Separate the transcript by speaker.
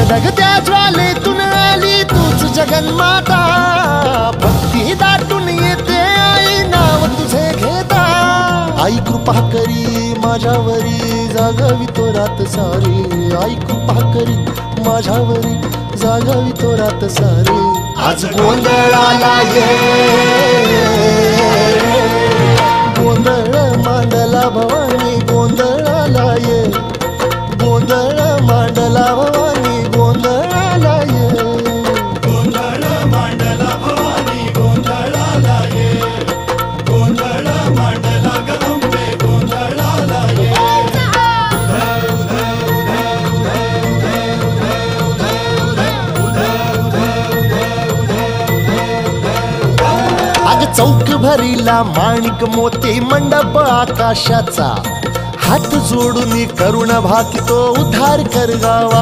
Speaker 1: धगधगत्या ज्वालेतून आली तूच जगन्माता, भक्ती दाटून येते आई नाव तुझे घेता। आई कृपा करी माझ्यावरी जागावी तो रात सारी, आई कृपा करी माझ्यावरी जागावी तो रात सारी। आज गोंधळाला ये गोंधळ मांडला भवानी, गोंधळाला ये गोंधळ मांडला भवानी, गोंधळाला ये
Speaker 2: गोंधळ मांडला भवानी, गोंधळाला ये गोंधळ मांडला गंबे, गोंधळाला ये।
Speaker 1: अग चौक भरीला माणिक मोती मंडप आकाशाचा, हात जोडून करुण भाकितो उद्धार कर गावा।